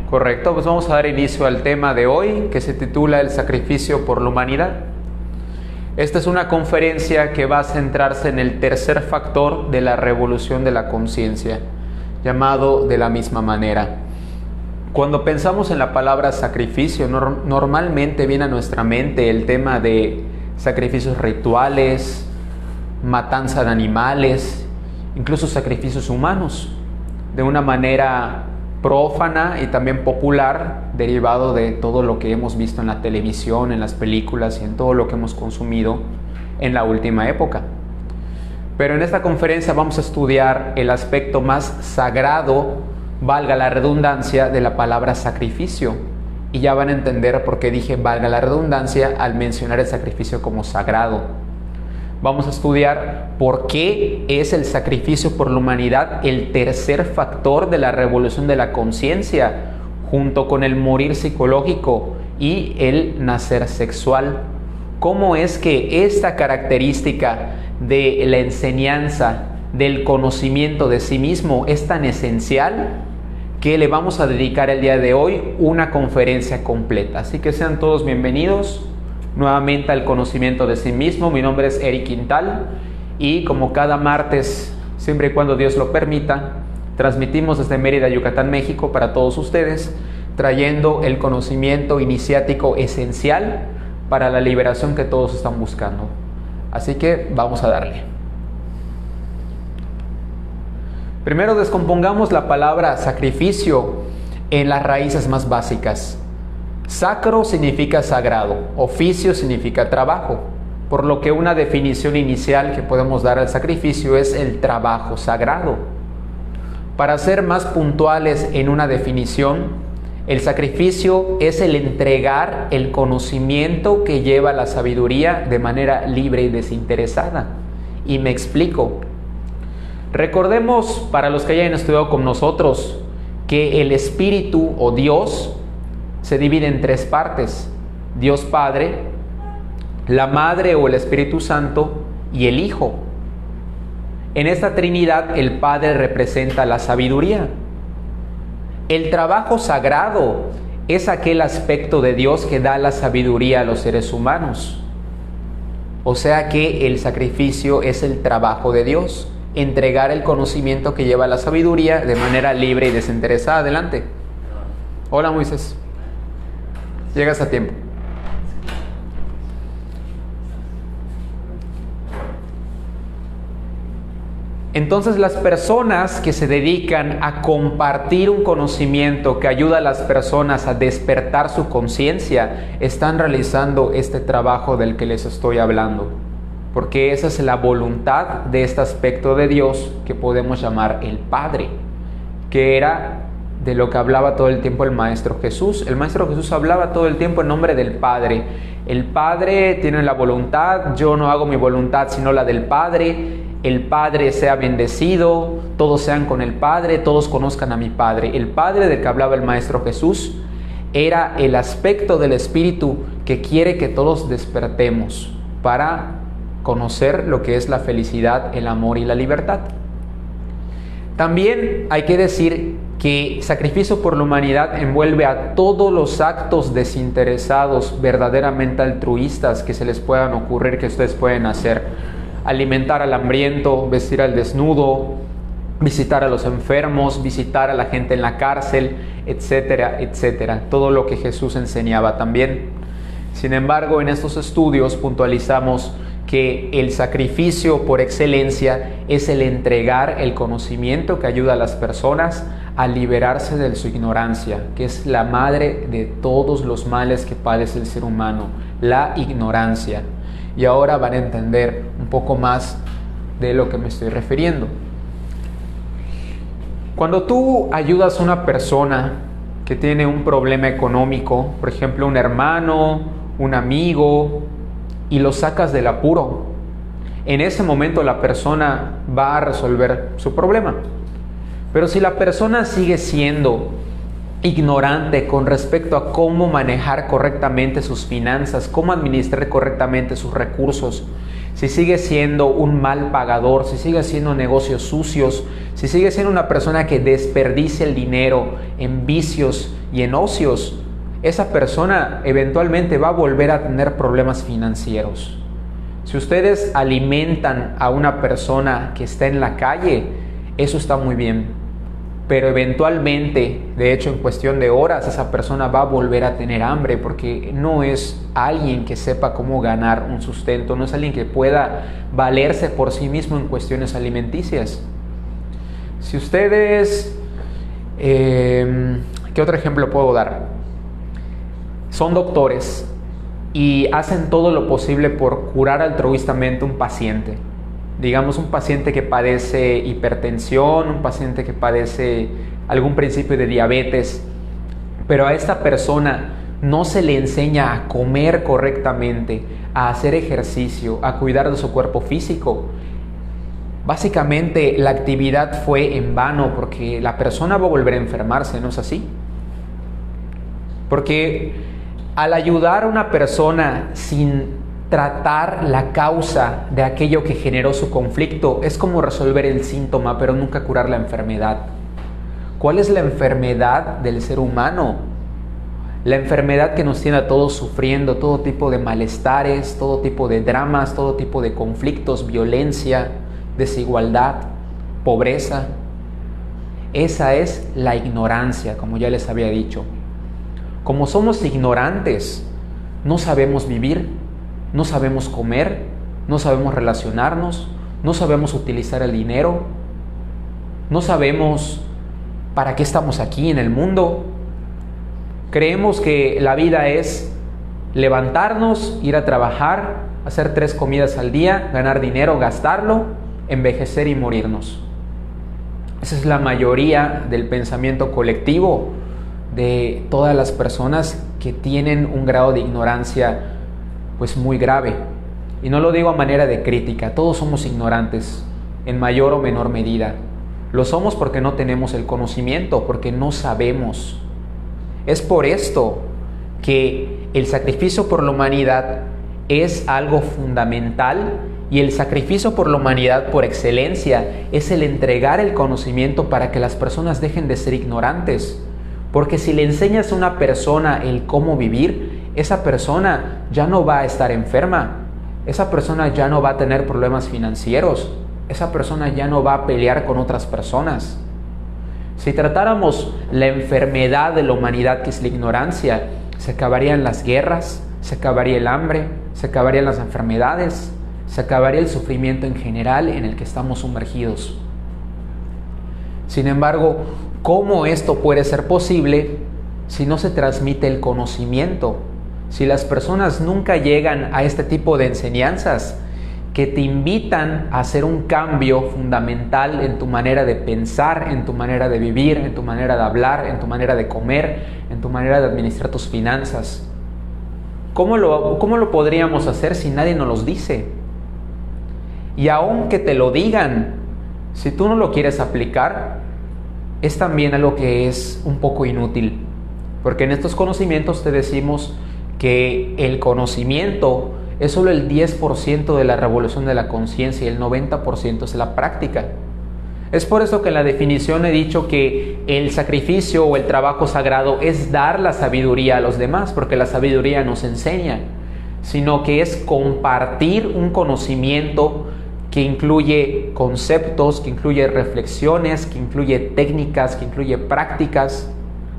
Correcto, pues vamos a dar inicio al tema de hoy que se titula El sacrificio por la humanidad. Esta es una conferencia que va a centrarse en el tercer factor de la revolución de la conciencia, llamado de la misma manera. Cuando pensamos en la palabra sacrificio, normalmente viene a nuestra mente el tema de sacrificios rituales, matanza de animales, incluso sacrificios humanos, de una manera prófana y también popular, derivado de todo lo que hemos visto en la televisión, en las películas y en todo lo que hemos consumido en la última época. Pero en esta conferencia vamos a estudiar el aspecto más sagrado, valga la redundancia, de la palabra sacrificio. Y ya van a entender por qué dije valga la redundancia al mencionar el sacrificio como sagrado. Vamos a estudiar por qué es el sacrificio por la humanidad el tercer factor de la revolución de la conciencia, junto con el morir psicológico y el nacer sexual. ¿Cómo es que esta característica de la enseñanza, del conocimiento de sí mismo es tan esencial que le vamos a dedicar el día de hoy una conferencia completa? Así que sean todos bienvenidos nuevamente al conocimiento de sí mismo. Mi nombre es Eric Quintal y como cada martes, siempre y cuando Dios lo permita, transmitimos desde Mérida, Yucatán, México, para todos ustedes, trayendo el conocimiento iniciático esencial para la liberación que todos están buscando. Así que vamos a darle. Primero descompongamos la palabra sacrificio en las raíces más básicas. Sacro significa sagrado, oficio significa trabajo, por lo que una definición inicial que podemos dar al sacrificio es el trabajo sagrado. Para ser más puntuales en una definición, el sacrificio es el entregar el conocimiento que lleva la sabiduría de manera libre y desinteresada. Y me explico. Recordemos, para los que hayan estudiado con nosotros, que el Espíritu o Dios se divide en tres partes: Dios Padre, la Madre o el Espíritu Santo y el Hijo. En esta Trinidad el Padre representa la sabiduría. El trabajo sagrado es aquel aspecto de Dios que da la sabiduría a los seres humanos. O sea que el sacrificio es el trabajo de Dios, entregar el conocimiento que lleva la sabiduría de manera libre y desinteresada. Adelante. Hola, Moisés. Llegas a tiempo. Entonces, las personas que se dedican a compartir un conocimiento que ayuda a las personas a despertar su conciencia están realizando este trabajo del que les estoy hablando, porque esa es la voluntad de este aspecto de Dios que podemos llamar el Padre, que era de lo que hablaba todo el tiempo el Maestro Jesús. El Maestro Jesús hablaba todo el tiempo en nombre del Padre. El Padre tiene la voluntad, yo no hago mi voluntad sino la del Padre. El Padre sea bendecido, todos sean con el Padre, todos conozcan a mi Padre. El Padre del que hablaba el Maestro Jesús era el aspecto del Espíritu que quiere que todos despertemos para conocer lo que es la felicidad, el amor y la libertad. También hay que decir que sacrificio por la humanidad envuelve a todos los actos desinteresados, verdaderamente altruistas que se les puedan ocurrir, que ustedes pueden hacer. Alimentar al hambriento, vestir al desnudo, visitar a los enfermos, visitar a la gente en la cárcel, etcétera, etcétera. Todo lo que Jesús enseñaba también. Sin embargo, en estos estudios puntualizamos que el sacrificio por excelencia es el entregar el conocimiento que ayuda a las personas a liberarse de su ignorancia, que es la madre de todos los males que padece el ser humano, la ignorancia. Y ahora van a entender un poco más de lo que me estoy refiriendo. Cuando tú ayudas a una persona que tiene un problema económico, por ejemplo, un hermano, un amigo, y lo sacas del apuro, en ese momento la persona va a resolver su problema. Pero si la persona sigue siendo ignorante con respecto a cómo manejar correctamente sus finanzas, cómo administrar correctamente sus recursos, si sigue siendo un mal pagador, si sigue haciendo negocios sucios, si sigue siendo una persona que desperdicia el dinero en vicios y en ocios, esa persona eventualmente va a volver a tener problemas financieros. Si ustedes alimentan a una persona que está en la calle, eso está muy bien, pero eventualmente, de hecho en cuestión de horas, esa persona va a volver a tener hambre porque no es alguien que sepa cómo ganar un sustento, no es alguien que pueda valerse por sí mismo en cuestiones alimenticias. Si ustedes, ¿qué otro ejemplo puedo dar? Son doctores y hacen todo lo posible por curar altruistamente un paciente. Digamos un paciente que padece hipertensión, un paciente que padece algún principio de diabetes, pero a esta persona no se le enseña a comer correctamente, a hacer ejercicio, a cuidar de su cuerpo físico. Básicamente la actividad fue en vano porque la persona va a volver a enfermarse, ¿no es así? Porque al ayudar a una persona sin tratar la causa de aquello que generó su conflicto, es como resolver el síntoma, pero nunca curar la enfermedad. ¿Cuál es la enfermedad del ser humano? La enfermedad que nos tiene a todos sufriendo, todo tipo de malestares, todo tipo de dramas, todo tipo de conflictos, violencia, desigualdad, pobreza. Esa es la ignorancia, como ya les había dicho. Como somos ignorantes, no sabemos vivir, no sabemos comer, no sabemos relacionarnos, no sabemos utilizar el dinero, no sabemos para qué estamos aquí en el mundo. Creemos que la vida es levantarnos, ir a trabajar, hacer 3 comidas al día, ganar dinero, gastarlo, envejecer y morirnos. Esa es la mayoría del pensamiento colectivo de todas las personas que tienen un grado de ignorancia pues muy grave. Y no lo digo a manera de crítica, todos somos ignorantes en mayor o menor medida. Lo somos porque no tenemos el conocimiento, porque no sabemos. Es por esto que el sacrificio por la humanidad es algo fundamental, y el sacrificio por la humanidad por excelencia es el entregar el conocimiento para que las personas dejen de ser ignorantes. Porque si le enseñas a una persona el cómo vivir, esa persona ya no va a estar enferma, esa persona ya no va a tener problemas financieros, esa persona ya no va a pelear con otras personas. Si tratáramos la enfermedad de la humanidad, que es la ignorancia, se acabarían las guerras, se acabaría el hambre, se acabarían las enfermedades, se acabaría el sufrimiento en general en el que estamos sumergidos. Sin embargo, ¿cómo esto puede ser posible si no se transmite el conocimiento? Si las personas nunca llegan a este tipo de enseñanzas que te invitan a hacer un cambio fundamental en tu manera de pensar, en tu manera de vivir, en tu manera de hablar, en tu manera de comer, en tu manera de administrar tus finanzas. ¿Cómo lo podríamos hacer si nadie nos los dice? Y aunque te lo digan, si tú no lo quieres aplicar, es también algo que es un poco inútil. Porque en estos conocimientos te decimos que el conocimiento es solo el 10% de la revolución de la conciencia y el 90% es la práctica. Es por eso que en la definición he dicho que el sacrificio o el trabajo sagrado es dar la sabiduría a los demás, porque la sabiduría nos enseña, sino que es compartir un conocimiento que incluye conceptos, que incluye reflexiones, que incluye técnicas, que incluye prácticas,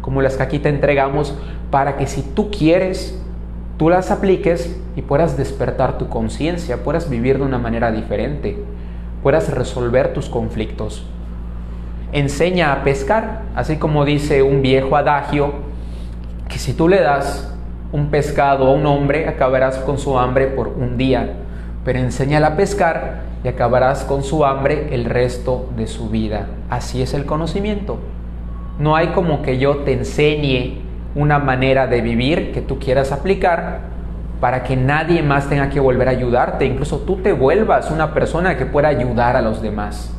como las que aquí te entregamos, para que si tú quieres, tú las apliques y puedas despertar tu conciencia, puedas vivir de una manera diferente, puedas resolver tus conflictos. Enseña a pescar, así como dice un viejo adagio, que si tú le das un pescado a un hombre, acabarás con su hambre por un día, pero enséñale a pescar y acabarás con su hambre el resto de su vida. Así es el conocimiento. No hay como que yo te enseñe una manera de vivir que tú quieras aplicar para que nadie más tenga que volver a ayudarte, incluso tú te vuelvas una persona que pueda ayudar a los demás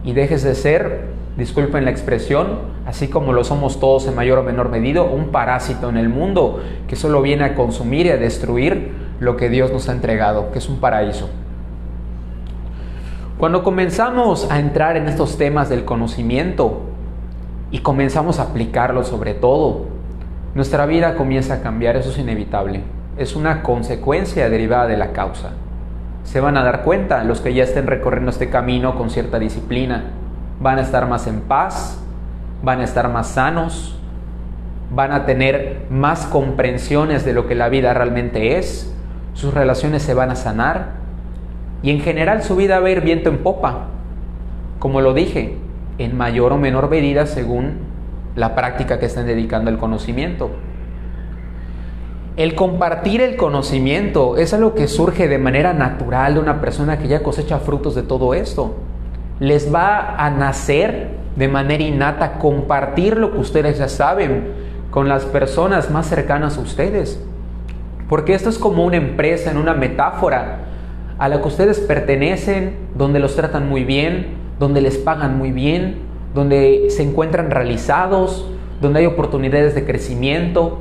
y dejes de ser, disculpen la expresión, así como lo somos todos en mayor o menor medida, un parásito en el mundo que solo viene a consumir y a destruir lo que Dios nos ha entregado, que es un paraíso. Cuando comenzamos a entrar en estos temas del conocimiento y comenzamos a aplicarlo sobre todo, nuestra vida comienza a cambiar. Eso es inevitable. Es una consecuencia derivada de la causa. Se van a dar cuenta los que ya estén recorriendo este camino con cierta disciplina. Van a estar más en paz, van a estar más sanos, van a tener más comprensiones de lo que la vida realmente es, sus relaciones se van a sanar y en general su vida va a ir viento en popa. Como lo dije, en mayor o menor medida según la práctica que estén dedicando al conocimiento. El compartir el conocimiento es algo que surge de manera natural de una persona que ya cosecha frutos de todo esto. Les va a nacer de manera innata compartir lo que ustedes ya saben con las personas más cercanas a ustedes. Porque esto es como una empresa, en una metáfora a la que ustedes pertenecen, donde los tratan muy bien, donde les pagan muy bien, donde se encuentran realizados, donde hay oportunidades de crecimiento.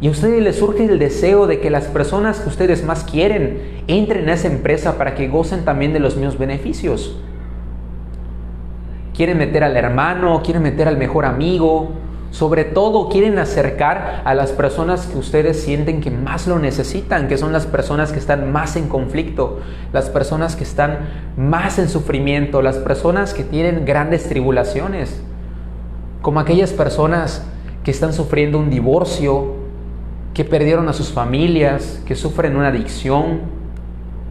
Y a ustedes les surge el deseo de que las personas que ustedes más quieren entren a esa empresa para que gocen también de los mismos beneficios. Quieren meter al hermano, quieren meter al mejor amigo, sobre todo quieren acercar a las personas que ustedes sienten que más lo necesitan, que son las personas que están más en conflicto, las personas que están más en sufrimiento, las personas que tienen grandes tribulaciones, como aquellas personas que están sufriendo un divorcio, que perdieron a sus familias, que sufren una adicción,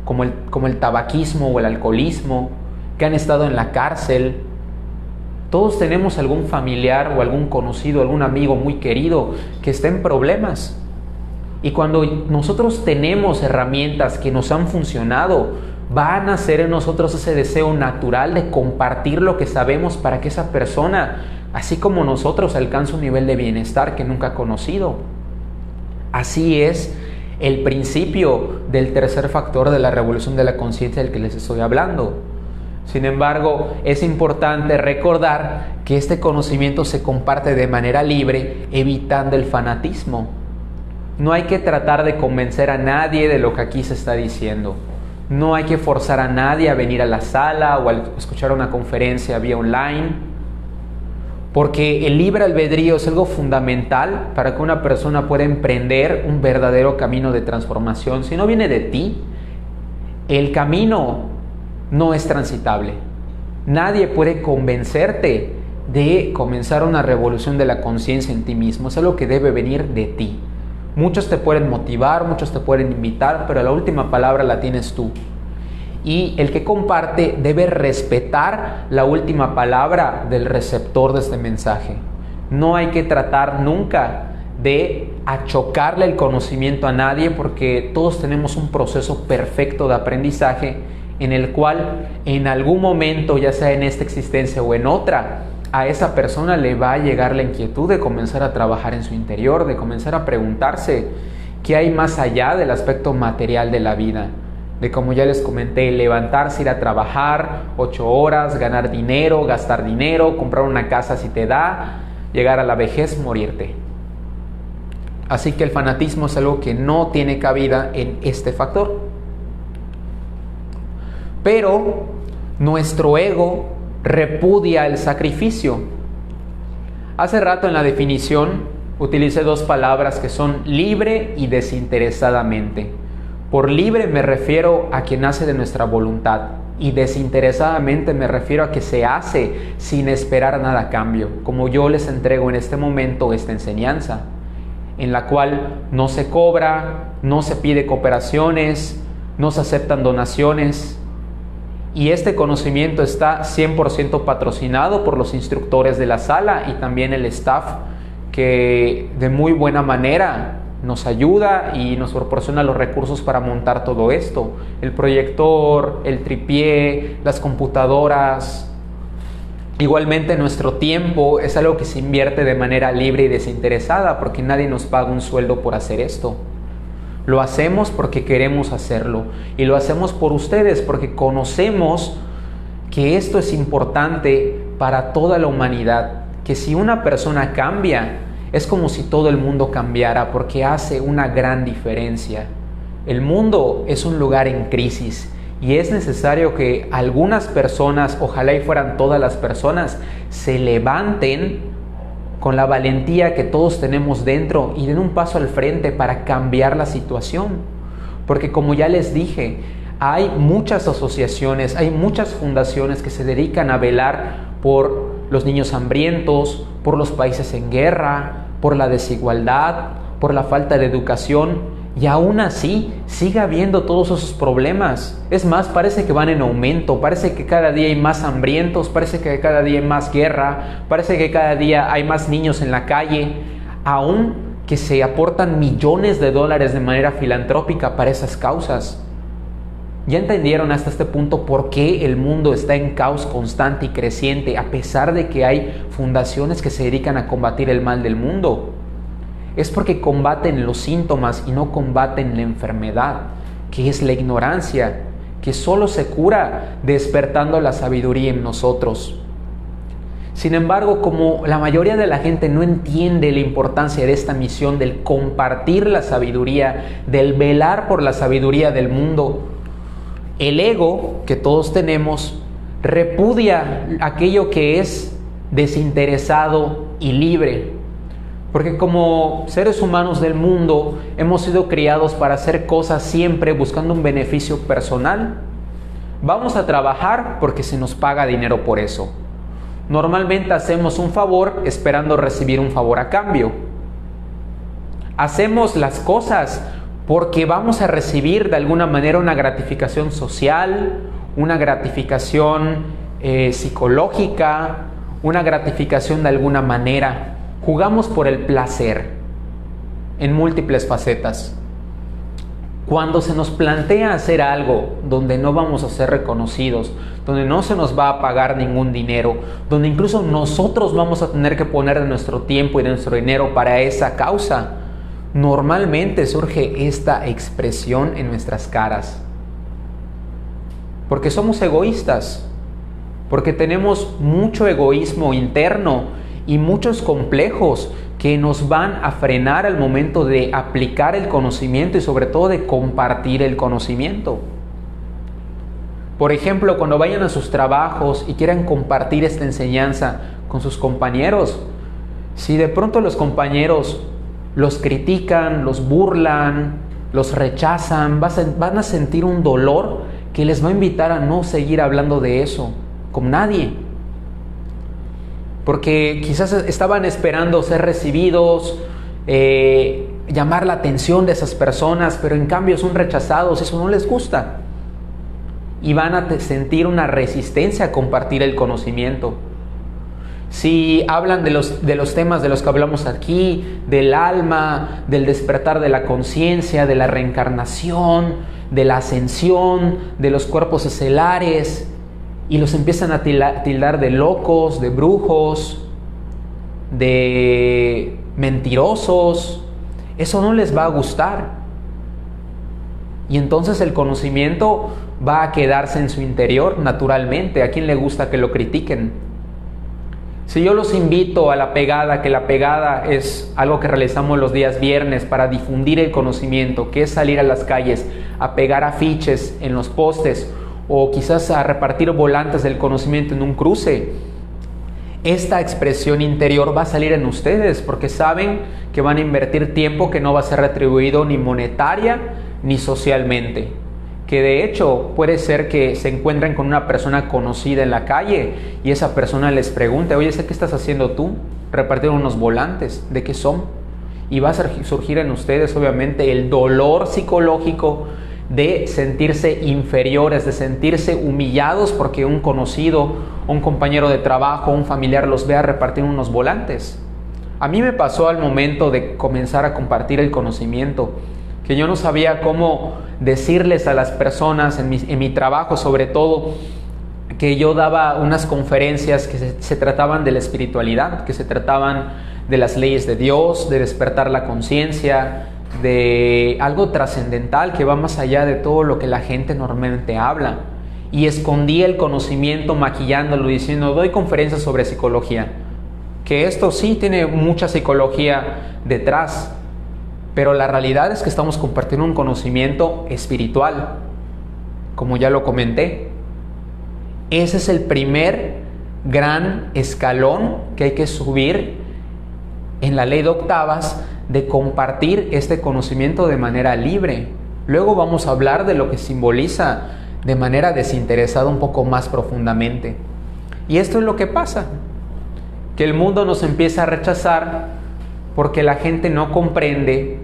como el tabaquismo o el alcoholismo, que han estado en la cárcel. Todos tenemos algún familiar o algún conocido, algún amigo muy querido que está en problemas. Y cuando nosotros tenemos herramientas que nos han funcionado, va a nacer en nosotros ese deseo natural de compartir lo que sabemos para que esa persona, así como nosotros, alcance un nivel de bienestar que nunca ha conocido. Así es el principio del tercer factor de la revolución de la conciencia del que les estoy hablando. Sin embargo, es importante recordar que este conocimiento se comparte de manera libre, evitando el fanatismo. No hay que tratar de convencer a nadie de lo que aquí se está diciendo. No hay que forzar a nadie a venir a la sala o a escuchar una conferencia vía online. Porque el libre albedrío es algo fundamental para que una persona pueda emprender un verdadero camino de transformación. Si no viene de ti, el camino no es transitable. Nadie puede convencerte de comenzar una revolución de la conciencia en ti mismo. Es algo que debe venir de ti. Muchos te pueden motivar, muchos te pueden invitar, pero la última palabra la tienes tú. Y el que comparte debe respetar la última palabra del receptor de este mensaje. No hay que tratar nunca de achocarle el conocimiento a nadie, porque todos tenemos un proceso perfecto de aprendizaje en el cual en algún momento, ya sea en esta existencia o en otra, a esa persona le va a llegar la inquietud de comenzar a trabajar en su interior, de comenzar a preguntarse qué hay más allá del aspecto material de la vida. De, como ya les comenté, levantarse, ir a trabajar 8 horas, ganar dinero, gastar dinero, comprar una casa si te da, llegar a la vejez, morirte. Así que el fanatismo es algo que no tiene cabida en este factor. Pero nuestro ego repudia el sacrificio. Hace rato en la definición utilicé 2 palabras que son libre y desinteresadamente. Por libre me refiero a que nace de nuestra voluntad, y desinteresadamente me refiero a que se hace sin esperar nada a cambio, como yo les entrego en este momento esta enseñanza, en la cual no se cobra, no se pide cooperaciones, no se aceptan donaciones, y este conocimiento está 100% patrocinado por los instructores de la sala y también el staff, que de muy buena manera nos ayuda y nos proporciona los recursos para montar todo esto: el proyector, el tripié, las computadoras. Igualmente nuestro tiempo es algo que se invierte de manera libre y desinteresada, porque nadie nos paga un sueldo por hacer esto. Lo hacemos porque queremos hacerlo, y lo hacemos por ustedes porque conocemos que esto es importante para toda la humanidad, que si una persona cambia, es como si todo el mundo cambiara, porque hace una gran diferencia. El mundo es un lugar en crisis Y es necesario que algunas personas, ojalá y fueran todas las personas, se levanten con la valentía que todos tenemos dentro y den un paso al frente para cambiar la situación. Porque como ya les dije, hay muchas asociaciones, hay muchas fundaciones que se dedican a velar por los niños hambrientos, por los países en guerra, por la desigualdad, por la falta de educación, y aún así sigue habiendo todos esos problemas. Es más, parece que van en aumento, parece que cada día hay más hambrientos, parece que cada día hay más guerra, parece que cada día hay más niños en la calle, aún que se aportan millones de dólares de manera filantrópica para esas causas. ¿Ya entendieron hasta este punto por qué el mundo está en caos constante y creciente, a pesar de que hay fundaciones que se dedican a combatir el mal del mundo? Es porque combaten los síntomas y no combaten la enfermedad, que es la ignorancia, que solo se cura despertando la sabiduría en nosotros. Sin embargo, como la mayoría de la gente no entiende la importancia de esta misión del compartir la sabiduría, del velar por la sabiduría del mundo, el ego que todos tenemos repudia aquello que es desinteresado y libre. Porque como seres humanos del mundo hemos sido criados para hacer cosas siempre buscando un beneficio personal. Vamos a trabajar porque se nos paga dinero por eso. Normalmente hacemos un favor esperando recibir un favor a cambio. Hacemos las cosas porque vamos a recibir de alguna manera una gratificación social, una gratificación psicológica, una gratificación de alguna manera. Jugamos por el placer en múltiples facetas. Cuando se nos plantea hacer algo donde no vamos a ser reconocidos, donde no se nos va a pagar ningún dinero, donde incluso nosotros vamos a tener que poner de nuestro tiempo y de nuestro dinero para esa causa, normalmente surge esta expresión en nuestras caras. Porque somos egoístas, porque tenemos mucho egoísmo interno y muchos complejos que nos van a frenar al momento de aplicar el conocimiento y sobre todo de compartir el conocimiento. Por ejemplo, cuando vayan a sus trabajos y quieran compartir esta enseñanza con sus compañeros, si de pronto los compañeros los critican, los burlan, los rechazan, van a sentir un dolor que les va a invitar a no seguir hablando de eso con nadie. Porque quizás estaban esperando ser recibidos, llamar la atención de esas personas, pero en cambio son rechazados, eso no les gusta. Y van a sentir una resistencia a compartir el conocimiento. Si hablan de los temas de los que hablamos aquí, del alma, del despertar de la conciencia, de la reencarnación, de la ascensión, de los cuerpos estelares, y los empiezan a tildar de locos, de brujos, de mentirosos, eso no les va a gustar. Y entonces el conocimiento va a quedarse en su interior naturalmente. ¿A quién le gusta que lo critiquen? Si yo los invito a la pegada, que la pegada es algo que realizamos los días viernes para difundir el conocimiento, que es salir a las calles a pegar afiches en los postes o quizás a repartir volantes del conocimiento en un cruce, esta expresión interior va a salir en ustedes porque saben que van a invertir tiempo que no va a ser retribuido ni monetaria ni socialmente. Que de hecho puede ser que se encuentren con una persona conocida en la calle y esa persona les pregunte: oye, ¿qué estás haciendo tú? Repartir unos volantes, ¿de qué son? Y va a surgir en ustedes obviamente el dolor psicológico de sentirse inferiores, de sentirse humillados porque un conocido, un compañero de trabajo, un familiar los vea repartir unos volantes. A mí me pasó al momento de comenzar a compartir el conocimiento, que yo no sabía cómo decirles a las personas en mi trabajo, sobre todo, que yo daba unas conferencias que se trataban de la espiritualidad, que se trataban de las leyes de Dios, de despertar la conciencia, de algo trascendental que va más allá de todo lo que la gente normalmente habla. Y escondía el conocimiento maquillándolo, diciendo: doy conferencias sobre psicología, que esto sí tiene mucha psicología detrás, pero la realidad es que estamos compartiendo un conocimiento espiritual. como ya lo comenté. Ese es el primer gran escalón que hay que subir en la ley de octavas, de compartir este conocimiento de manera libre. Luego vamos a hablar de lo que simboliza de manera desinteresada un poco más profundamente. Y esto es lo que pasa, que el mundo nos empieza a rechazar porque la gente no comprende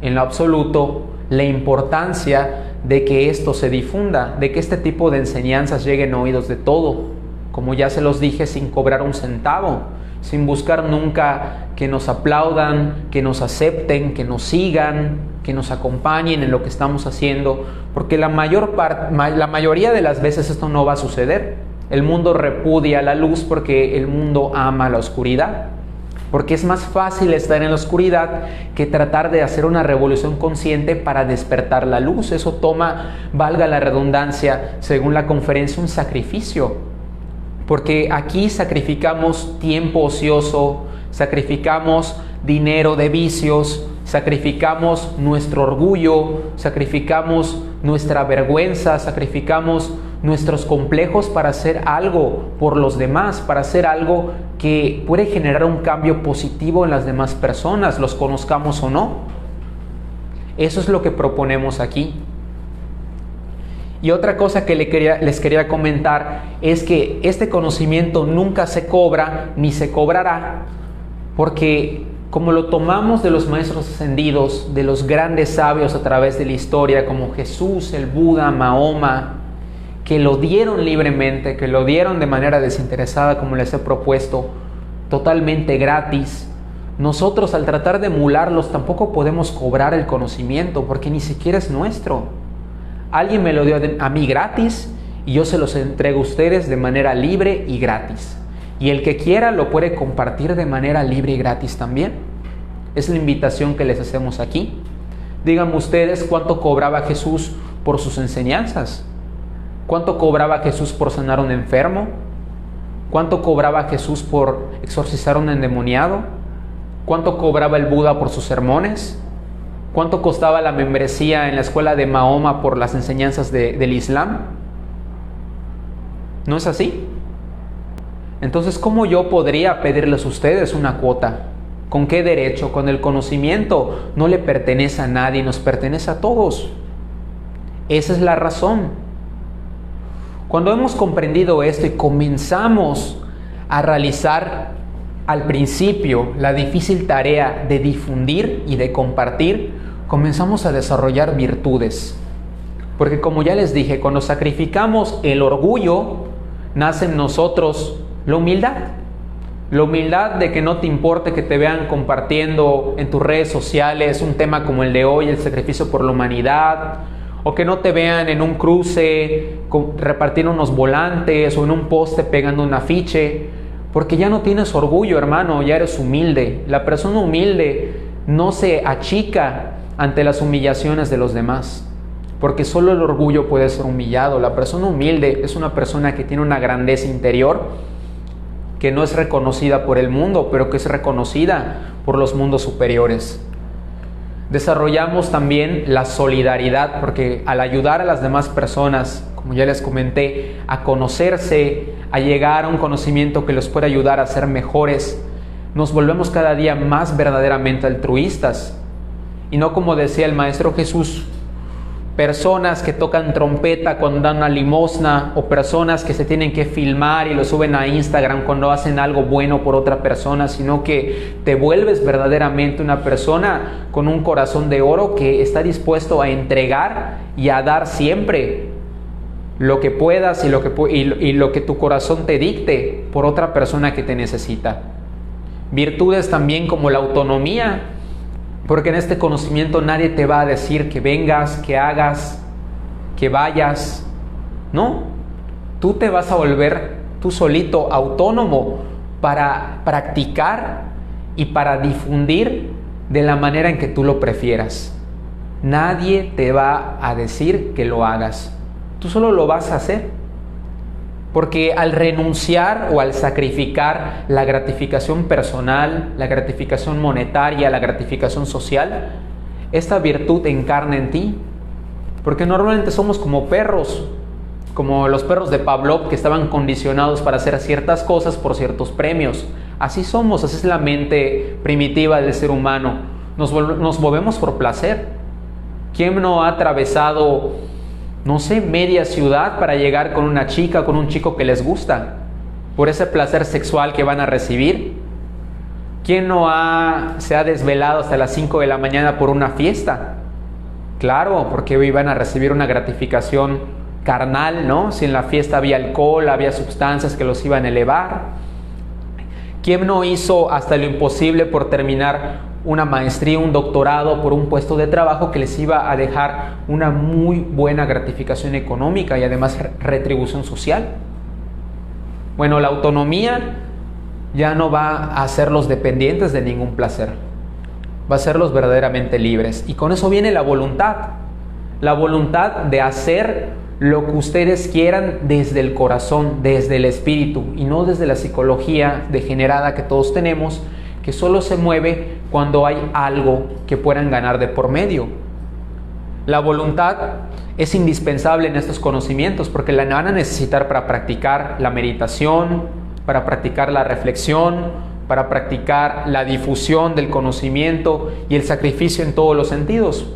en lo absoluto la importancia de que esto se difunda, de que este tipo de enseñanzas lleguen a oídos de todo, como ya se los dije, sin cobrar un centavo, sin buscar nunca que nos aplaudan, que nos acepten, que nos sigan, que nos acompañen en lo que estamos haciendo, porque la mayoría de las veces esto no va a suceder. El mundo repudia la luz porque el mundo ama la oscuridad, porque es más fácil estar en la oscuridad que tratar de hacer una revolución consciente para despertar la luz. Eso toma, valga la redundancia, según la conferencia, un sacrificio, porque aquí sacrificamos tiempo ocioso, sacrificamos dinero de vicios, sacrificamos nuestro orgullo, sacrificamos nuestra vergüenza, sacrificamos nuestros complejos para hacer algo por los demás, para hacer algo que puede generar un cambio positivo en las demás personas, los conozcamos o no. Eso es lo que proponemos aquí. Y otra cosa que les quería comentar es que este conocimiento nunca se cobra ni se cobrará, porque como lo tomamos de los maestros ascendidos, de los grandes sabios a través de la historia, como Jesús, el Buda, Mahoma, que lo dieron libremente, que lo dieron de manera desinteresada, como les he propuesto, totalmente gratis. Nosotros, al tratar de emularlos, tampoco podemos cobrar el conocimiento, porque ni siquiera es nuestro. Alguien me lo dio a mí gratis y yo se los entrego a ustedes de manera libre y gratis. Y el que quiera lo puede compartir de manera libre y gratis también. Es la invitación que les hacemos aquí. Díganme ustedes cuánto cobraba Jesús por sus enseñanzas. ¿Cuánto cobraba Jesús por sanar a un enfermo? ¿Cuánto cobraba Jesús por exorcizar a un endemoniado? ¿Cuánto cobraba el Buda por sus sermones? ¿Cuánto costaba la membresía en la escuela de Mahoma por las enseñanzas del Islam? ¿No es así? Entonces, ¿cómo yo podría pedirles a ustedes una cuota? ¿Con qué derecho? Con el conocimiento no le pertenece a nadie, nos pertenece a todos. Esa es la razón. Cuando hemos comprendido esto y comenzamos a realizar al principio la difícil tarea de difundir y de compartir, comenzamos a desarrollar virtudes. Porque como ya les dije, cuando sacrificamos el orgullo, nace en nosotros la humildad. La humildad de que no te importe que te vean compartiendo en tus redes sociales un tema como el de hoy, el sacrificio por la humanidad, o que no te vean en un cruce repartiendo unos volantes o en un poste pegando un afiche, porque ya no tienes orgullo, hermano, ya eres humilde. La persona humilde no se achica ante las humillaciones de los demás, porque solo el orgullo puede ser humillado. La persona humilde es una persona que tiene una grandeza interior que no es reconocida por el mundo, pero que es reconocida por los mundos superiores. Desarrollamos también la solidaridad, porque al ayudar a las demás personas, como ya les comenté, a conocerse, a llegar a un conocimiento que los puede ayudar a ser mejores, nos volvemos cada día más verdaderamente altruistas. Y no como decía el Maestro Jesús, personas que tocan trompeta cuando dan una limosna, o personas que se tienen que filmar y lo suben a Instagram cuando hacen algo bueno por otra persona, sino que te vuelves verdaderamente una persona con un corazón de oro que está dispuesto a entregar y a dar siempre lo que puedas y lo que tu corazón te dicte por otra persona que te necesita. Virtudes también como la autonomía, porque en este conocimiento nadie te va a decir que vengas, que hagas, que vayas. No, tú te vas a volver tú solito autónomo para practicar y para difundir de la manera en que tú lo prefieras. Nadie te va a decir que lo hagas. Tú solo lo vas a hacer. Porque al renunciar o al sacrificar la gratificación personal, la gratificación monetaria, la gratificación social, esta virtud encarna en ti. Porque normalmente somos como perros. como los perros de Pavlov que estaban condicionados para hacer ciertas cosas por ciertos premios. Así somos, así es la mente primitiva del ser humano. Nos movemos por placer. ¿Quién no ha atravesado, no sé, media ciudad para llegar con una chica, con un chico que les gusta? Por ese placer sexual que van a recibir. ¿Quién no se ha desvelado hasta las 5 de la mañana por una fiesta? Claro, porque iban a recibir una gratificación carnal, ¿no? Si en la fiesta había alcohol, había sustancias que los iban a elevar. ¿Quién no hizo hasta lo imposible por terminar una maestría, un doctorado, por un puesto de trabajo que les iba a dejar una muy buena gratificación económica y además retribución social? Bueno, la autonomía ya no va a hacerlos dependientes de ningún placer, va a hacerlos verdaderamente libres. Y con eso viene la voluntad de hacer lo que ustedes quieran desde el corazón, desde el espíritu, y no desde la psicología degenerada que todos tenemos, que solo se mueve cuando hay algo que puedan ganar de por medio. La voluntad es indispensable en estos conocimientos porque la van a necesitar para practicar la meditación, para practicar la reflexión, para practicar la difusión del conocimiento y el sacrificio en todos los sentidos.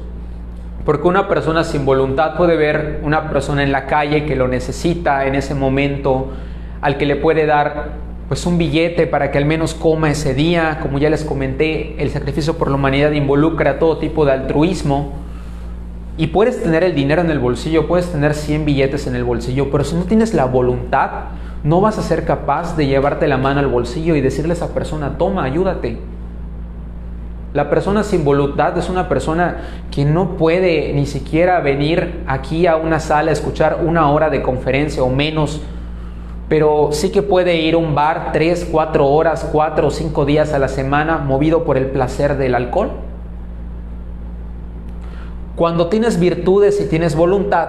Porque una persona sin voluntad puede ver una persona en la calle que lo necesita en ese momento, al que le puede dar pues un billete para que al menos coma ese día. Como ya les comenté, el sacrificio por la humanidad involucra todo tipo de altruismo. Y puedes tener el dinero en el bolsillo, puedes tener 100 billetes en el bolsillo, pero si no tienes la voluntad, no vas a ser capaz de llevarte la mano al bolsillo y decirle a esa persona, toma, ayúdate. La persona sin voluntad es una persona que no puede ni siquiera venir aquí a una sala a escuchar 1 hora de conferencia o menos, pero sí que puede ir a un bar 3, 4 horas, 4 o 5 días a la semana movido por el placer del alcohol. Cuando tienes virtudes y tienes voluntad,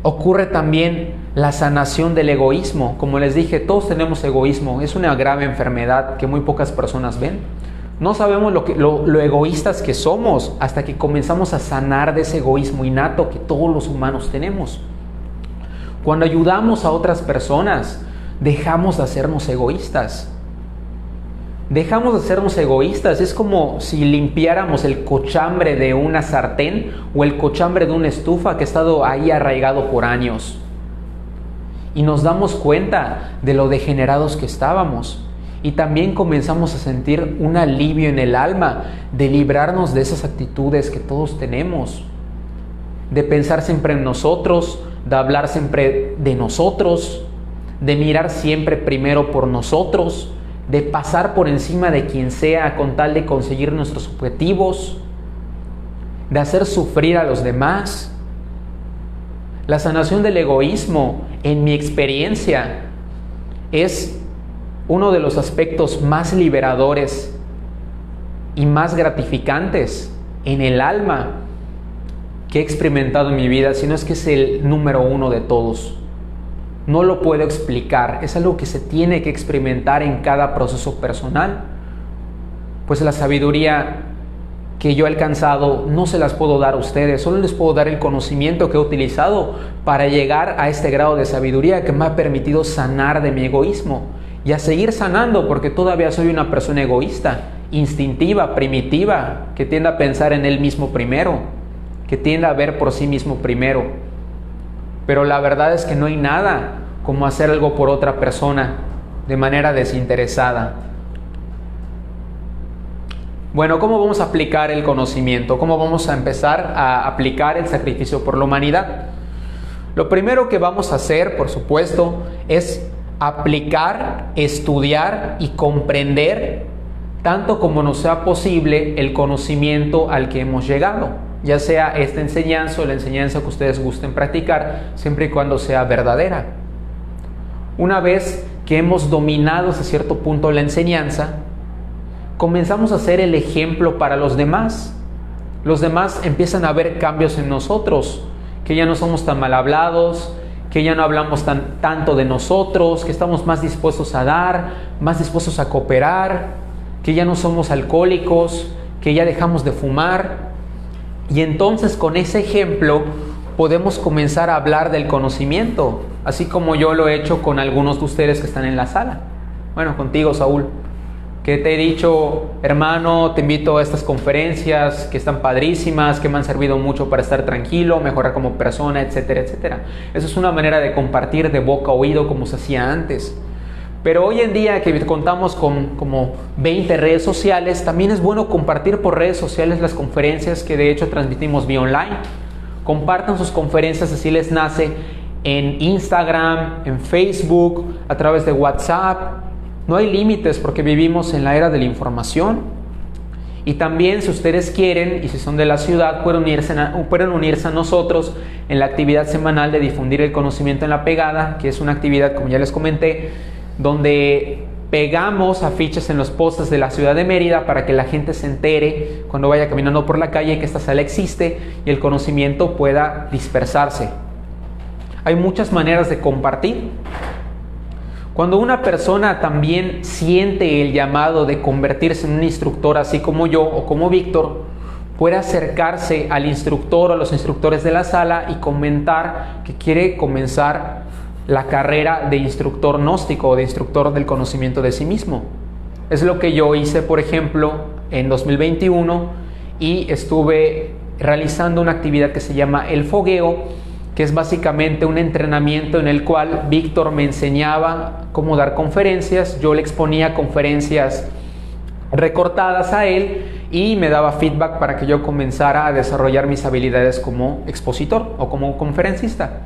ocurre también la sanación del egoísmo. Como les dije, todos tenemos egoísmo. Es una grave enfermedad que muy pocas personas ven. No sabemos lo egoístas que somos hasta que comenzamos a sanar de ese egoísmo innato que todos los humanos tenemos. Cuando ayudamos a otras personas, dejamos de hacernos egoístas. Dejamos de hacernos egoístas. Es como si limpiáramos el cochambre de una sartén o el cochambre de una estufa que ha estado ahí arraigado por años. Y nos damos cuenta de lo degenerados que estábamos. Y también comenzamos a sentir un alivio en el alma de librarnos de esas actitudes que todos tenemos. De pensar siempre en nosotros, de hablar siempre de nosotros, de mirar siempre primero por nosotros, de pasar por encima de quien sea con tal de conseguir nuestros objetivos, de hacer sufrir a los demás. La sanación del egoísmo, en mi experiencia, es uno de los aspectos más liberadores y más gratificantes en el alma que he experimentado en mi vida, sino es que es el número 1 de todos. No lo puedo explicar, es algo que se tiene que experimentar en cada proceso personal. Pues la sabiduría que yo he alcanzado no se las puedo dar a ustedes, solo les puedo dar el conocimiento que he utilizado para llegar a este grado de sabiduría que me ha permitido sanar de mi egoísmo y a seguir sanando, porque todavía soy una persona egoísta, instintiva, primitiva, que tiende a pensar en él mismo primero, que tiende a ver por sí mismo primero. Pero la verdad es que no hay nada como hacer algo por otra persona de manera desinteresada. Bueno, ¿cómo vamos a aplicar el conocimiento? ¿Cómo vamos a empezar a aplicar el sacrificio por la humanidad? Lo primero que vamos a hacer, por supuesto, es aplicar, estudiar y comprender tanto como nos sea posible el conocimiento al que hemos llegado, ya sea esta enseñanza o la enseñanza que ustedes gusten practicar, siempre y cuando sea verdadera. Una vez que hemos dominado hasta cierto punto la enseñanza, comenzamos a ser el ejemplo para los demás. Los demás empiezan a ver cambios en nosotros, que ya no somos tan mal hablados, que ya no hablamos tanto de nosotros, que estamos más dispuestos a dar, más dispuestos a cooperar, que ya no somos alcohólicos, que ya dejamos de fumar. Y entonces con ese ejemplo podemos comenzar a hablar del conocimiento, así como yo lo he hecho con algunos de ustedes que están en la sala. Bueno, contigo, Saúl, que te he dicho, hermano, te invito a estas conferencias que están padrísimas, que me han servido mucho para estar tranquilo, mejorar como persona, etcétera, etcétera. Eso es una manera de compartir de boca a oído como se hacía antes. Pero hoy en día que contamos con como 20 redes sociales, también es bueno compartir por redes sociales las conferencias que de hecho transmitimos vía online. Compartan sus conferencias, así les nace, en Instagram, en Facebook, a través de WhatsApp. No hay límites porque vivimos en la era de la información. Y también, si ustedes quieren y si son de la ciudad, pueden unirse a nosotros en la actividad semanal de difundir el conocimiento en la pegada, que es una actividad, como ya les comenté, donde pegamos afiches en los postes de la ciudad de Mérida para que la gente se entere cuando vaya caminando por la calle que esta sala existe y el conocimiento pueda dispersarse. Hay muchas maneras de compartir. Cuando una persona también siente el llamado de convertirse en un instructor, así como yo o como Víctor, puede acercarse al instructor o a los instructores de la sala y comentar que quiere comenzar la carrera de instructor gnóstico o de instructor del conocimiento de sí mismo. Es lo que yo hice, por ejemplo, en 2021 y estuve realizando una actividad que se llama El Fogueo, que es básicamente un entrenamiento en el cual Víctor me enseñaba cómo dar conferencias, yo le exponía conferencias recortadas a él y me daba feedback para que yo comenzara a desarrollar mis habilidades como expositor o como conferencista.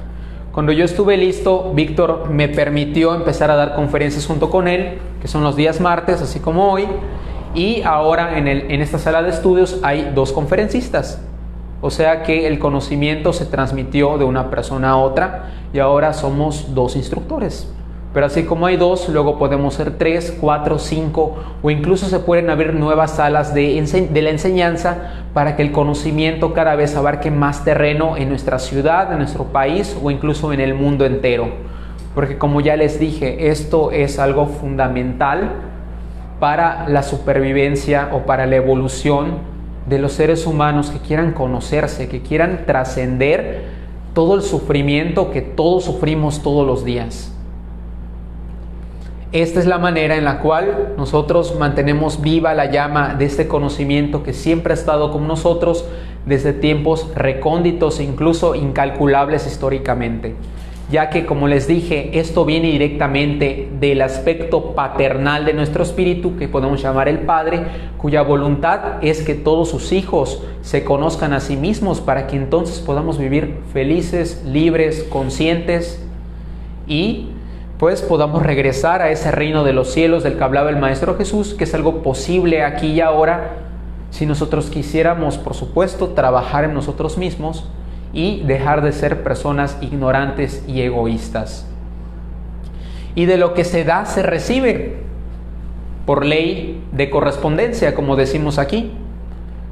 Cuando yo estuve listo, Víctor me permitió empezar a dar conferencias junto con él, que son los días martes, así como hoy, y ahora en esta sala de estudios hay 2 conferencistas. O sea que el conocimiento se transmitió de una persona a otra y ahora somos 2 instructores. Pero así como hay 2, luego podemos ser 3, 4, 5 o incluso se pueden abrir nuevas salas de la enseñanza para que el conocimiento cada vez abarque más terreno en nuestra ciudad, en nuestro país o incluso en el mundo entero. Porque como ya les dije, esto es algo fundamental para la supervivencia o para la evolución de los seres humanos que quieran conocerse, que quieran trascender todo el sufrimiento que todos sufrimos todos los días. Esta es la manera en la cual nosotros mantenemos viva la llama de este conocimiento que siempre ha estado con nosotros desde tiempos recónditos e incluso incalculables históricamente. Ya que, como les dije, esto viene directamente del aspecto paternal de nuestro espíritu, que podemos llamar el Padre, cuya voluntad es que todos sus hijos se conozcan a sí mismos para que entonces podamos vivir felices, libres, conscientes y pues podamos regresar a ese reino de los cielos del que hablaba el Maestro Jesús, que es algo posible aquí y ahora si nosotros quisiéramos, por supuesto, trabajar en nosotros mismos y dejar de ser personas ignorantes y egoístas. Y de lo que se da se recibe por ley de correspondencia, como decimos aquí.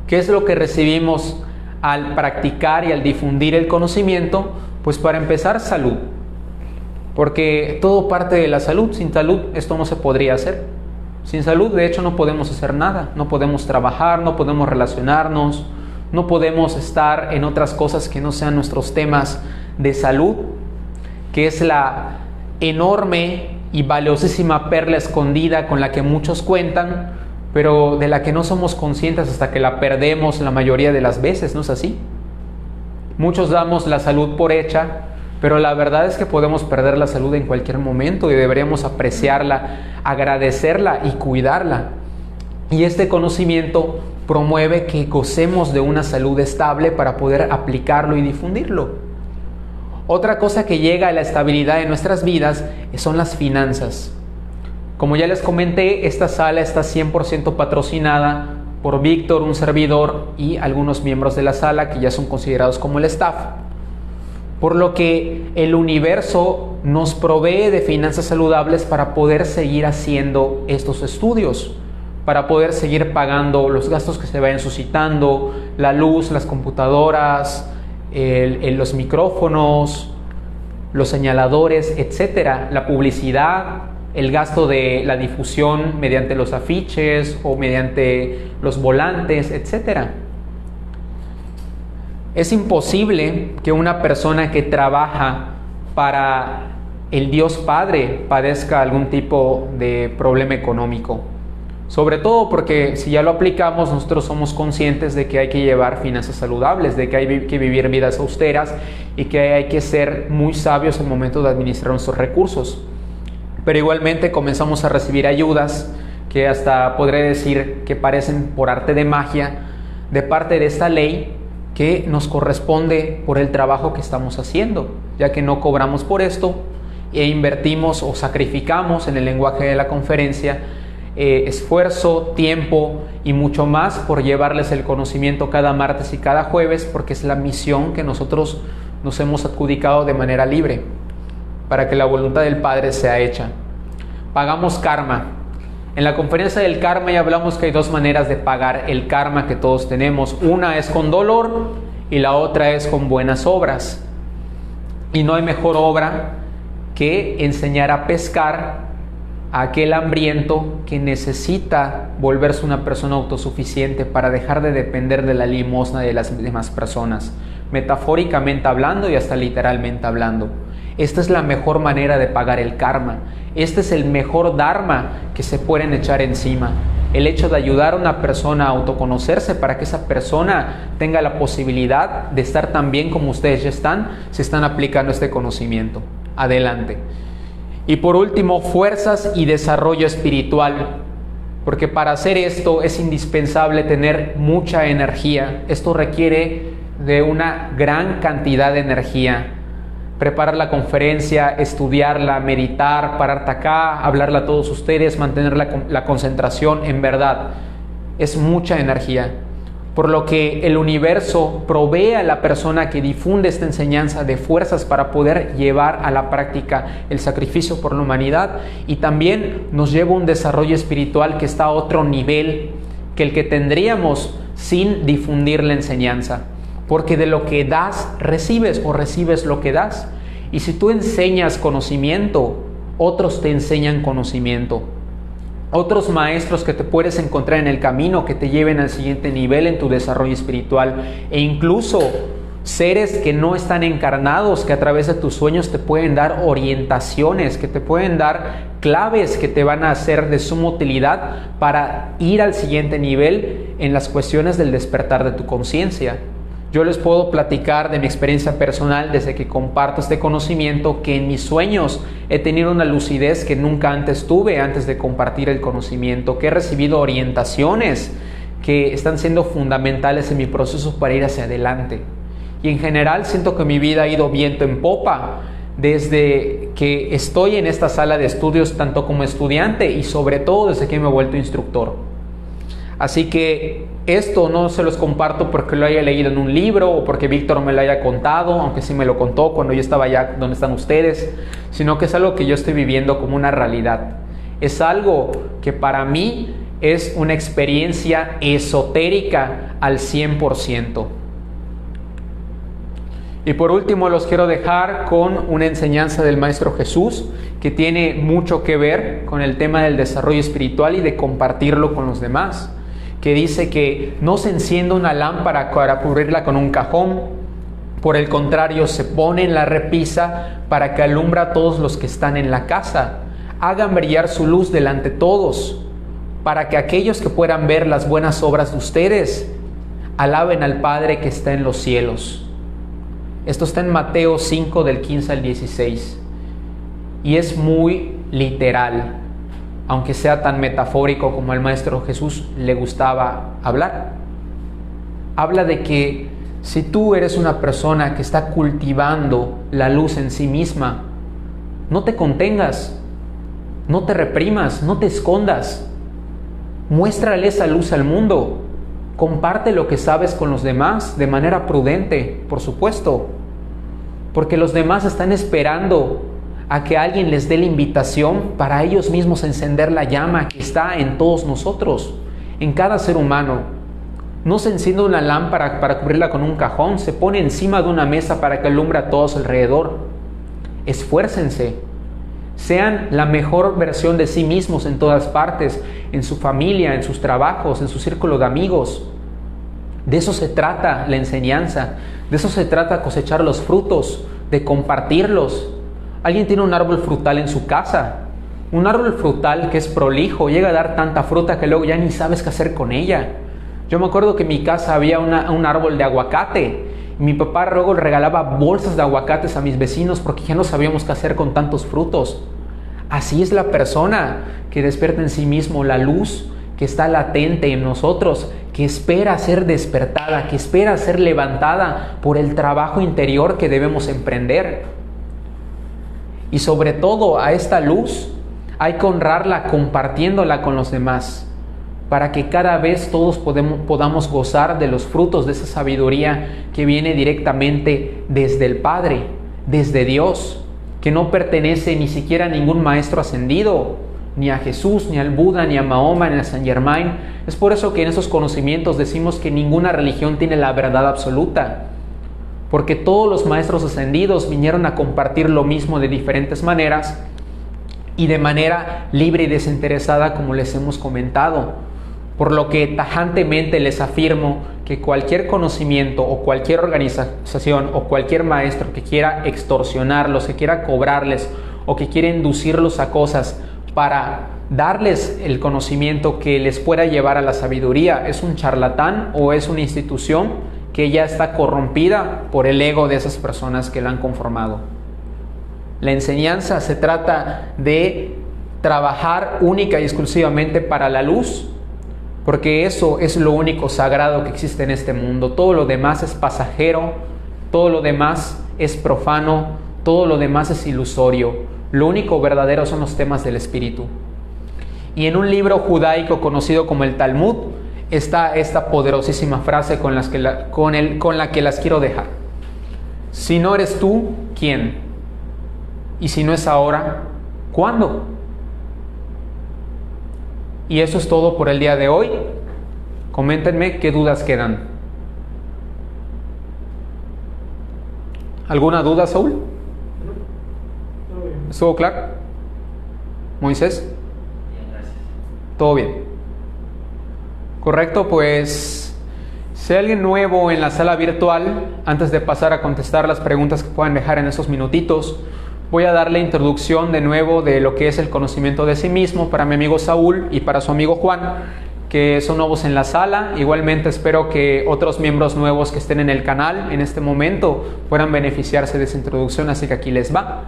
¿Qué es lo que recibimos al practicar y al difundir el conocimiento? Pues para empezar, salud. Porque todo parte de la salud. Sin salud esto no se podría hacer. Sin salud, de hecho, no podemos hacer nada. No podemos trabajar, no podemos relacionarnos, no podemos estar en otras cosas que no sean nuestros temas de salud, que es la enorme y valiosísima perla escondida con la que muchos cuentan, pero de la que no somos conscientes hasta que la perdemos la mayoría de las veces, ¿no es así? Muchos damos la salud por hecha, pero la verdad es que podemos perder la salud en cualquier momento y deberíamos apreciarla, agradecerla y cuidarla. Y este conocimiento promueve que gocemos de una salud estable para poder aplicarlo y difundirlo. Otra cosa que llega a la estabilidad de nuestras vidas son las finanzas. Como ya les comenté, esta sala está 100% patrocinada por Víctor, un servidor y algunos miembros de la sala que ya son considerados como el staff. Por lo que el universo nos provee de finanzas saludables para poder seguir haciendo estos estudios, para poder seguir pagando los gastos que se vayan suscitando, la luz, las computadoras, los micrófonos, los señaladores, etcétera, la publicidad, el gasto de la difusión mediante los afiches o mediante los volantes, etcétera. Es imposible que una persona que trabaja para el Dios Padre padezca algún tipo de problema económico. Sobre todo porque si ya lo aplicamos, nosotros somos conscientes de que hay que llevar finanzas saludables, de que hay que vivir vidas austeras y que hay que ser muy sabios al momento de administrar nuestros recursos. Pero igualmente comenzamos a recibir ayudas que hasta podré decir que parecen por arte de magia de parte de esta ley que nos corresponde por el trabajo que estamos haciendo, ya que no cobramos por esto e invertimos o sacrificamos, en el lenguaje de la conferencia, esfuerzo, tiempo y mucho más por llevarles el conocimiento cada martes y cada jueves, porque es la misión que nosotros nos hemos adjudicado de manera libre, para que la voluntad del Padre sea hecha. Pagamos karma. En la conferencia del karma ya hablamos que hay dos maneras de pagar el karma que todos tenemos. Una es con dolor y la otra es con buenas obras. Y no hay mejor obra que enseñar a pescar a aquel hambriento que necesita volverse una persona autosuficiente para dejar de depender de la limosna de las demás personas, metafóricamente hablando y hasta literalmente hablando. Esta es la mejor manera de pagar el karma. Este es el mejor dharma que se pueden echar encima. El hecho de ayudar a una persona a autoconocerse para que esa persona tenga la posibilidad de estar tan bien como ustedes ya están, se están aplicando este conocimiento. Adelante. Y por último, fuerzas y desarrollo espiritual. Porque para hacer esto es indispensable tener mucha energía. Esto requiere de una gran cantidad de energía. Preparar la conferencia, estudiarla, meditar, pararte acá, hablarla a todos ustedes, mantener la concentración, en verdad, es mucha energía. Por lo que el universo provee a la persona que difunde esta enseñanza de fuerzas para poder llevar a la práctica el sacrificio por la humanidad, y también nos lleva a un desarrollo espiritual que está a otro nivel que el que tendríamos sin difundir la enseñanza. Porque de lo que das, recibes, o recibes lo que das. Y si tú enseñas conocimiento, otros te enseñan conocimiento. Otros maestros que te puedes encontrar en el camino que te lleven al siguiente nivel en tu desarrollo espiritual. E incluso seres que no están encarnados, que a través de tus sueños te pueden dar orientaciones, que te pueden dar claves que te van a ser de suma utilidad para ir al siguiente nivel en las cuestiones del despertar de tu conciencia. Yo les puedo platicar de mi experiencia personal desde que comparto este conocimiento, que en mis sueños he tenido una lucidez que nunca antes tuve antes de compartir el conocimiento, que he recibido orientaciones que están siendo fundamentales en mi proceso para ir hacia adelante. Y en general siento que mi vida ha ido viento en popa desde que estoy en esta sala de estudios, tanto como estudiante y sobre todo desde que me he vuelto instructor. Así que esto no se los comparto porque lo haya leído en un libro o porque Víctor me lo haya contado, aunque sí me lo contó cuando yo estaba allá donde están ustedes, sino que es algo que yo estoy viviendo como una realidad. Es algo que para mí es una experiencia esotérica al 100%. Y por último los quiero dejar con una enseñanza del Maestro Jesús que tiene mucho que ver con el tema del desarrollo espiritual y de compartirlo con los demás, que dice que no se encienda una lámpara para cubrirla con un cajón, por el contrario se pone en la repisa para que alumbre a todos los que están en la casa, hagan brillar su luz delante de todos, para que aquellos que puedan ver las buenas obras de ustedes, alaben al Padre que está en los cielos. Esto está en Mateo 5 del 15 al 16 y es muy literal, aunque sea tan metafórico como al Maestro Jesús le gustaba hablar. Habla de que si tú eres una persona que está cultivando la luz en sí misma, no te contengas, no te reprimas, no te escondas. Muéstrale esa luz al mundo. Comparte lo que sabes con los demás de manera prudente, por supuesto, porque los demás están esperando a que alguien les dé la invitación para ellos mismos encender la llama que está en todos nosotros, en cada ser humano. No se enciende una lámpara para cubrirla con un cajón, se pone encima de una mesa para que alumbre a todos alrededor. Esfuércense, sean la mejor versión de sí mismos en todas partes, en su familia, en sus trabajos, en su círculo de amigos. De eso se trata la enseñanza, de eso se trata cosechar los frutos, de compartirlos. Alguien tiene un árbol frutal en su casa, un árbol frutal que es prolijo, llega a dar tanta fruta que luego ya ni sabes qué hacer con ella. Yo me acuerdo que en mi casa había un árbol de aguacate. Mi papá luego regalaba bolsas de aguacates a mis vecinos porque ya no sabíamos qué hacer con tantos frutos. Así es la persona que despierta en sí mismo la luz que está latente en nosotros, que espera ser despertada, que espera ser levantada por el trabajo interior que debemos emprender. Y sobre todo a esta luz hay que honrarla compartiéndola con los demás, para que cada vez todos podamos gozar de los frutos de esa sabiduría que viene directamente desde el Padre, desde Dios, que no pertenece ni siquiera a ningún maestro ascendido, ni a Jesús, ni al Buda, ni a Mahoma, ni a Saint Germain. Es por eso que en esos conocimientos decimos que ninguna religión tiene la verdad absoluta, porque todos los maestros ascendidos vinieron a compartir lo mismo de diferentes maneras y de manera libre y desinteresada, como les hemos comentado. Por lo que tajantemente les afirmo que cualquier conocimiento o cualquier organización o cualquier maestro que quiera extorsionarlos, que quiera cobrarles o que quiera inducirlos a cosas para darles el conocimiento que les pueda llevar a la sabiduría, es un charlatán o es una institución que ya está corrompida por el ego de esas personas que la han conformado. La enseñanza se trata de trabajar única y exclusivamente para la luz, porque eso es lo único sagrado que existe en este mundo. Todo lo demás es pasajero, todo lo demás es profano, todo lo demás es ilusorio. Lo único verdadero son los temas del espíritu. Y en un libro judaico conocido como el Talmud está esta poderosísima frase con la que las quiero dejar. Si no eres tú, ¿quién? Y si no es ahora, ¿cuándo? Y eso es todo por el día de hoy. Coméntenme qué dudas quedan. ¿Alguna duda, Saúl? ¿Estuvo claro? ¿Moisés? Bien, gracias. ¿Todo bien? Correcto, pues si hay alguien nuevo en la sala virtual, antes de pasar a contestar las preguntas que puedan dejar en esos minutitos, voy a darle introducción de nuevo de lo que es el conocimiento de sí mismo para mi amigo Saúl y para su amigo Juan, que son nuevos en la sala. Igualmente espero que otros miembros nuevos que estén en el canal en este momento puedan beneficiarse de esa introducción, así que aquí les va.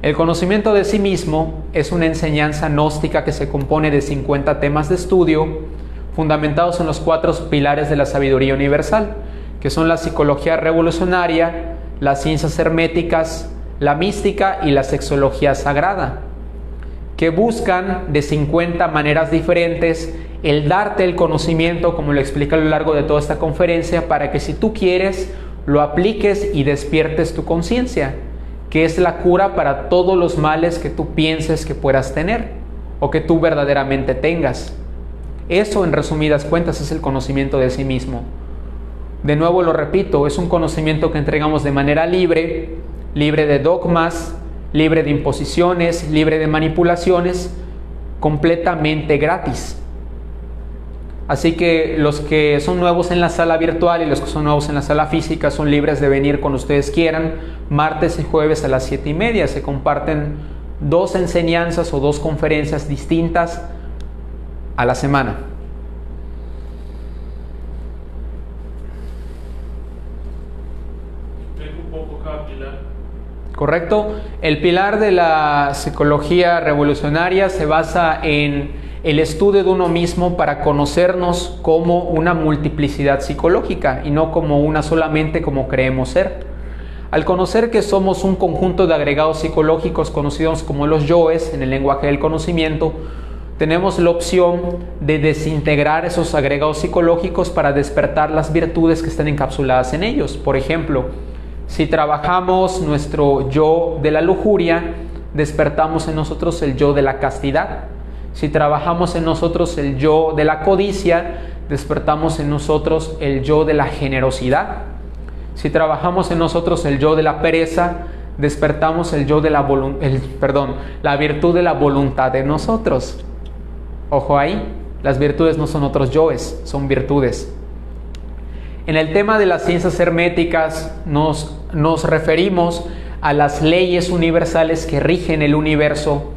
El conocimiento de sí mismo es una enseñanza gnóstica que se compone de 50 temas de estudio fundamentados en los 4 pilares de la sabiduría universal, que son la psicología revolucionaria, las ciencias herméticas, la mística y la sexología sagrada, que buscan de 50 maneras diferentes el darte el conocimiento, como lo explica a lo largo de toda esta conferencia, para que si tú quieres lo apliques y despiertes tu conciencia, que es la cura para todos los males que tú pienses que puedas tener o que tú verdaderamente tengas. Eso, en resumidas cuentas, es el conocimiento de sí mismo. De nuevo lo repito, es un conocimiento que entregamos de manera libre, libre de dogmas, libre de imposiciones, libre de manipulaciones, completamente gratis. Así que los que son nuevos en la sala virtual y los que son nuevos en la sala física son libres de venir cuando ustedes quieran. Martes y jueves a las 7:30 se comparten 2 enseñanzas o 2 conferencias distintas a la semana. Explica un poco cada pilar. ¿Correcto? El pilar de la psicología revolucionaria se basa en el estudio de uno mismo para conocernos como una multiplicidad psicológica y no como una solamente como creemos ser. Al conocer que somos un conjunto de agregados psicológicos conocidos como los yoes en el lenguaje del conocimiento, tenemos la opción de desintegrar esos agregados psicológicos para despertar las virtudes que están encapsuladas en ellos. Por ejemplo, si trabajamos nuestro yo de la lujuria, despertamos en nosotros el yo de la castidad. Si trabajamos en nosotros el yo de la codicia, despertamos en nosotros el yo de la generosidad. Si trabajamos en nosotros el yo de la pereza, despertamos el yo de la virtud de la voluntad de nosotros. Ojo ahí, las virtudes no son otros yoes, son virtudes. En el tema de las ciencias herméticas nos referimos a las leyes universales que rigen el universo,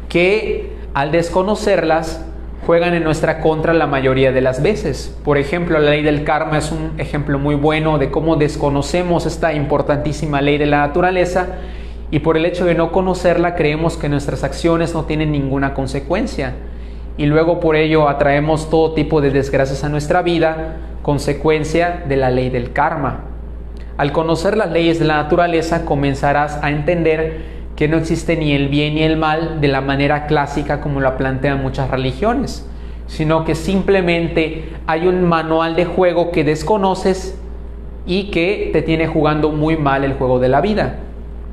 que al desconocerlas juegan en nuestra contra la mayoría de las veces. Por ejemplo, la ley del karma es un ejemplo muy bueno de cómo desconocemos esta importantísima ley de la naturaleza y por el hecho de no conocerla creemos que nuestras acciones no tienen ninguna consecuencia y luego por ello atraemos todo tipo de desgracias a nuestra vida, consecuencia de la ley del karma. Al conocer las leyes de la naturaleza comenzarás a entender que no existe ni el bien ni el mal de la manera clásica como la plantean muchas religiones, sino que simplemente hay un manual de juego que desconoces y que te tiene jugando muy mal el juego de la vida.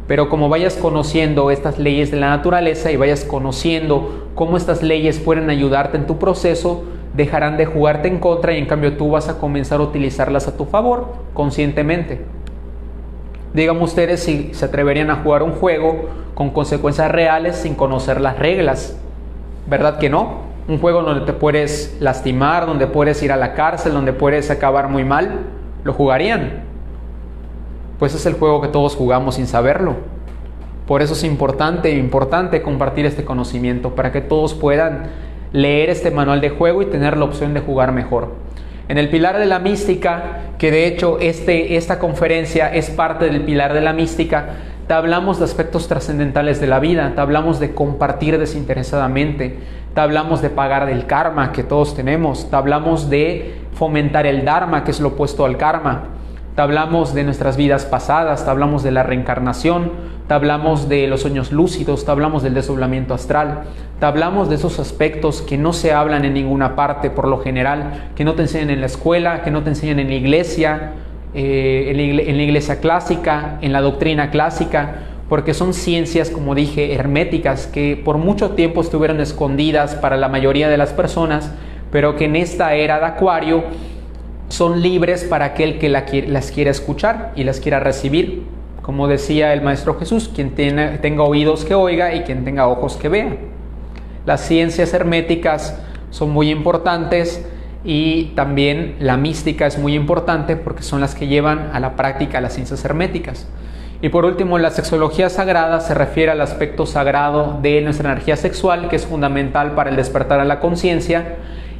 Pero como vayas conociendo estas leyes de la naturaleza y vayas conociendo cómo estas leyes pueden ayudarte en tu proceso, dejarán de jugarte en contra y en cambio tú vas a comenzar a utilizarlas a tu favor conscientemente. Díganme ustedes si se atreverían a jugar un juego con consecuencias reales sin conocer las reglas. ¿Verdad que no? Un juego donde te puedes lastimar, donde puedes ir a la cárcel, donde puedes acabar muy mal, ¿lo jugarían? Pues es el juego que todos jugamos sin saberlo. Por eso es importante compartir este conocimiento para que todos puedan leer este manual de juego y tener la opción de jugar mejor. En el pilar de la mística, que de hecho esta conferencia es parte del pilar de la mística, te hablamos de aspectos trascendentales de la vida, te hablamos de compartir desinteresadamente, te hablamos de pagar del karma que todos tenemos, te hablamos de fomentar el dharma, que es lo opuesto al karma, te hablamos de nuestras vidas pasadas, te hablamos de la reencarnación, te hablamos de los sueños lúcidos, te hablamos del desdoblamiento astral, te hablamos de esos aspectos que no se hablan en ninguna parte por lo general, que no te enseñan en la escuela, que no te enseñan en la iglesia, en la iglesia clásica, en la doctrina clásica, porque son ciencias, como dije, herméticas, que por mucho tiempo estuvieron escondidas para la mayoría de las personas, pero que en esta era de Acuario son libres para aquel que las quiera escuchar y las quiera recibir. Como decía el Maestro Jesús, quien tenga oídos que oiga y quien tenga ojos que vea. Las ciencias herméticas son muy importantes y también la mística es muy importante porque son las que llevan a la práctica las ciencias herméticas. Y por último, la sexología sagrada se refiere al aspecto sagrado de nuestra energía sexual, que es fundamental para el despertar a la conciencia.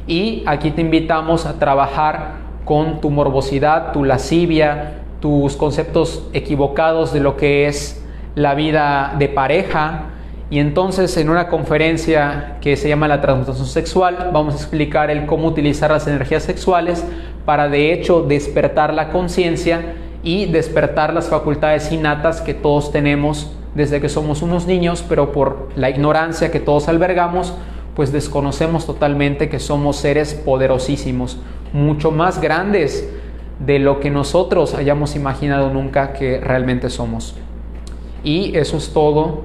Y aquí te invitamos a trabajar con tu morbosidad, tu lascivia, tus conceptos equivocados de lo que es la vida de pareja. Y entonces en una conferencia que se llama la transmutación sexual vamos a explicar el cómo utilizar las energías sexuales para de hecho despertar la conciencia y despertar las facultades innatas que todos tenemos desde que somos unos niños, pero por la ignorancia que todos albergamos pues desconocemos totalmente que somos seres poderosísimos, mucho más grandes de lo que nosotros hayamos imaginado nunca que realmente somos. Y eso es todo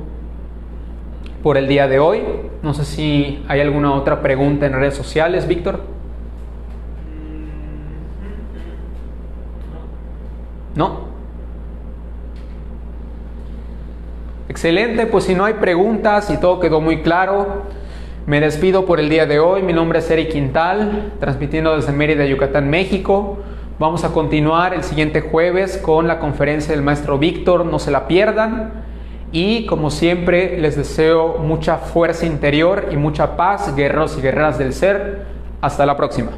por el día de hoy. No sé si hay alguna otra pregunta en redes sociales, Víctor. ¿No? Excelente, pues si no hay preguntas y todo quedó muy claro, me despido por el día de hoy. Mi nombre es Eric Quintal, transmitiendo desde Mérida, Yucatán, México. Vamos a continuar el siguiente jueves con la conferencia del Maestro Víctor, no se la pierdan. Y como siempre les deseo mucha fuerza interior y mucha paz, guerreros y guerreras del ser. Hasta la próxima.